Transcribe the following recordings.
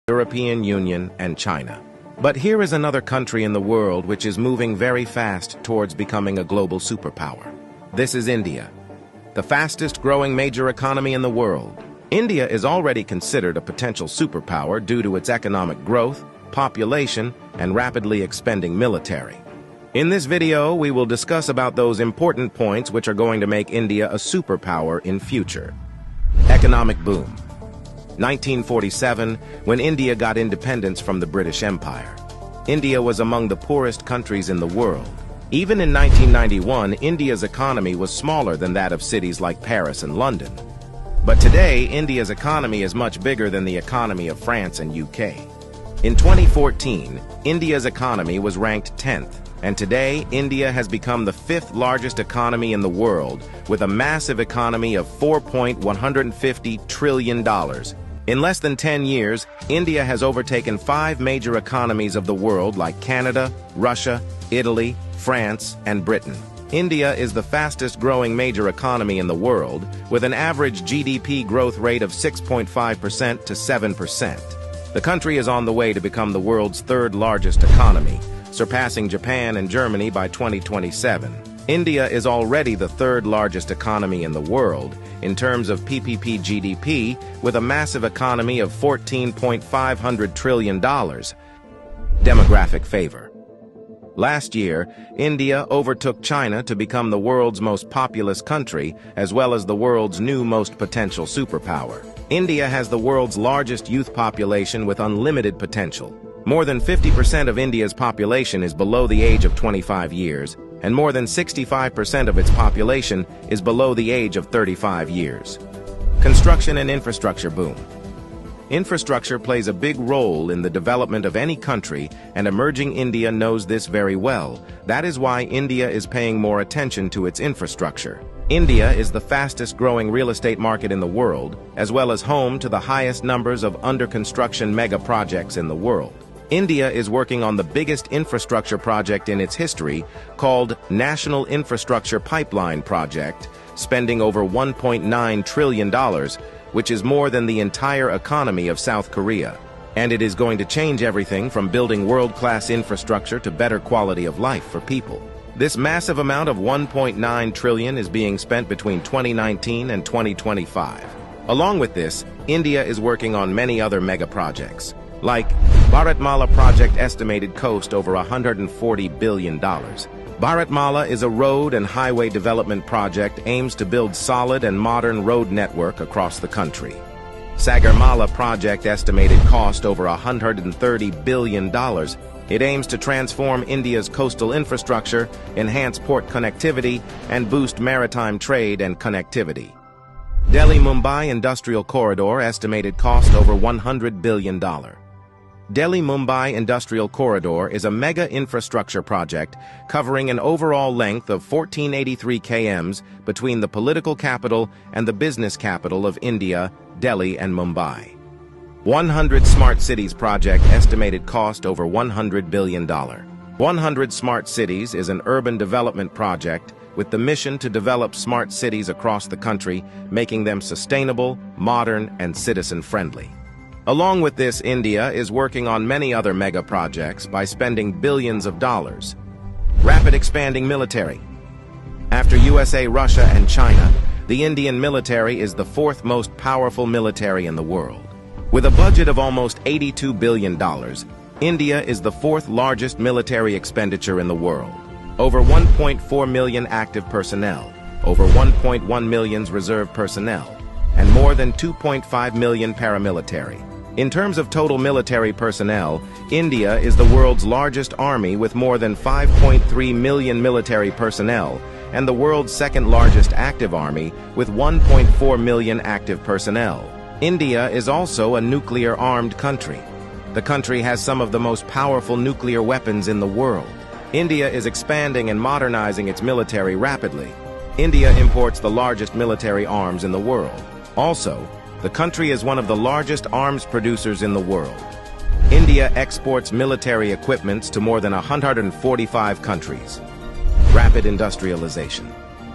European Union, and China. But here is another country in the world which is moving very fast towards becoming a global superpower. This is India, the fastest growing major economy in the world. India is already considered a potential superpower due to its economic growth, population, and rapidly expanding military. In this video, we will discuss about those important points which are going to make India a superpower in future. Economic boom. 1947, when India got independence from the British Empire. India was among the poorest countries in the world. Even in 1991, India's economy was smaller than that of cities like Paris and London. But today, India's economy is much bigger than the economy of France and UK. In 2014, India's economy was ranked 10th, and today, India has become the 5th largest economy in the world, with a massive economy of $4.150 trillion. In less than 10 years, India has overtaken 5 major economies of the world like Canada, Russia, Italy, France, and Britain. India is the fastest growing major economy in the world, with an average GDP growth rate of 6.5% to 7%. The country is on the way to become the world's 3rd largest economy, surpassing Japan and Germany by 2027. India is already the 3rd largest economy in the world in terms of PPP GDP, with a massive economy of $14.5 trillion. Demographic favor. Last year, India overtook China to become the world's most populous country, as well as the world's new most potential superpower. India has the world's largest youth population with unlimited potential. More than 50% of India's population is below the age of 25 years, and more than 65% of its population is below the age of 35 years. Construction and infrastructure boom. Infrastructure plays a big role in the development of any country, and emerging India knows this very well. That is why India is paying more attention to its infrastructure. India is the fastest growing real estate market in the world, as well as home to the highest numbers of under-construction mega projects in the world. India is working on the biggest infrastructure project in its history, called National Infrastructure Pipeline Project, spending over $1.9 trillion, which is more than the entire economy of South Korea. And it is going to change everything from building world-class infrastructure to better quality of life for people. This massive amount of $1.9 trillion is being spent between 2019 and 2025. Along with this, India is working on many other mega projects, like Bharatmala project estimated cost over $140 billion. Bharatmala is a road and highway development project aims to build solid and modern road network across the country. Sagarmala project estimated cost over $130 billion. It aims to transform India's coastal infrastructure, enhance port connectivity, and boost maritime trade and connectivity. Delhi-Mumbai Industrial Corridor estimated cost over $100 billion. Delhi-Mumbai Industrial Corridor is a mega infrastructure project covering an overall length of 1483 km between the political capital and the business capital of India, Delhi and Mumbai. 100 Smart Cities project estimated cost over $100 billion. 100 Smart Cities is an urban development project with the mission to develop smart cities across the country, making them sustainable, modern, and citizen-friendly. Along with this, India is working on many other mega projects by spending billions of dollars. Rapid expanding military. After USA, Russia, and China, the Indian military is the 4th most powerful military in the world. With a budget of almost $82 billion, India is the 4th largest military expenditure in the world. Over 1.4 million active personnel, over 1.1 million reserve personnel, and more than 2.5 million paramilitary. In terms of total military personnel, India is the world's largest army with more than 5.3 million military personnel, and the world's 2nd largest active army with 1.4 million active personnel. India is also a nuclear-armed country. The country has some of the most powerful nuclear weapons in the world. India is expanding and modernizing its military rapidly. India imports the largest military arms in the world. Also, the country is one of the largest arms producers in the world. India exports military equipments to more than 145 countries. Rapid industrialization.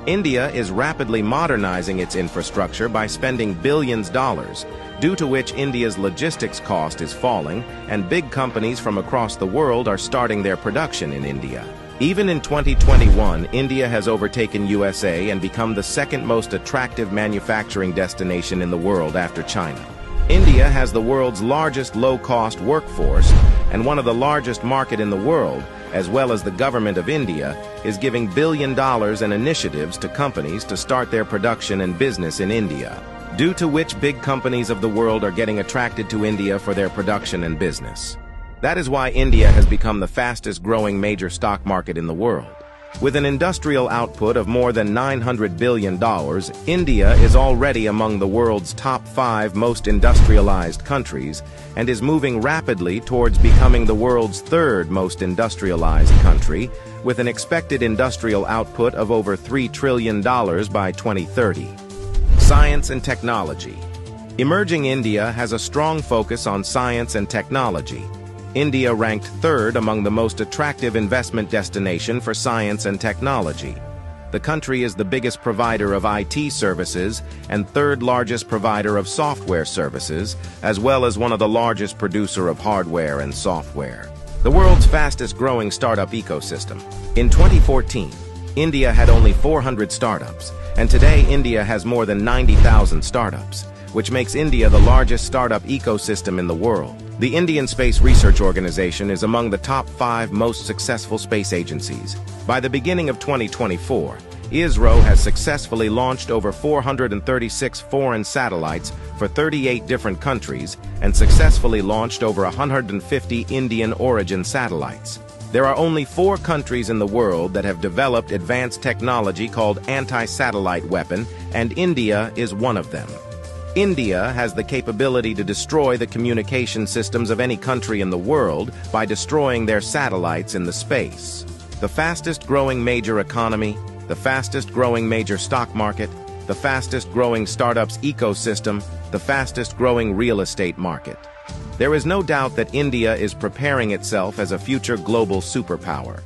India is rapidly modernizing its infrastructure by spending billions of dollars, due to which India's logistics cost is falling, and big companies from across the world are starting their production in India. Even in 2021, India has overtaken USA and become the second most attractive manufacturing destination in the world after China. India has the world's largest low-cost workforce, and one of the largest market in the world, as well as the government of India, is giving billions of dollars in initiatives to companies to start their production and business in India, due to which big companies of the world are getting attracted to India for their production and business. That is why India has become the fastest-growing major stock market in the world. With an industrial output of more than $900 billion, India is already among the world's top 5 most industrialized countries and is moving rapidly towards becoming the world's 3rd most industrialized country, with an expected industrial output of over $3 trillion by 2030. Science and technology. Emerging India has a strong focus on science and technology. India ranked 3rd among the most attractive investment destination for science and technology. The country is the biggest provider of IT services and 3rd largest provider of software services, as well as one of the largest producer of hardware and software. The world's fastest growing startup ecosystem. In 2014, India had only 400 startups, and today India has more than 90,000 startups, which makes India the largest startup ecosystem in the world. The Indian Space Research Organization is among the top 5 most successful space agencies. By the beginning of 2024, ISRO has successfully launched over 436 foreign satellites for 38 different countries and successfully launched over 150 Indian origin satellites. There are only 4 countries in the world that have developed advanced technology called anti-satellite weapon, and India is one of them. India has the capability to destroy the communication systems of any country in the world by destroying their satellites in the space. The fastest growing major economy, the fastest growing major stock market, the fastest growing startups ecosystem, the fastest growing real estate market. There is no doubt that India is preparing itself as a future global superpower.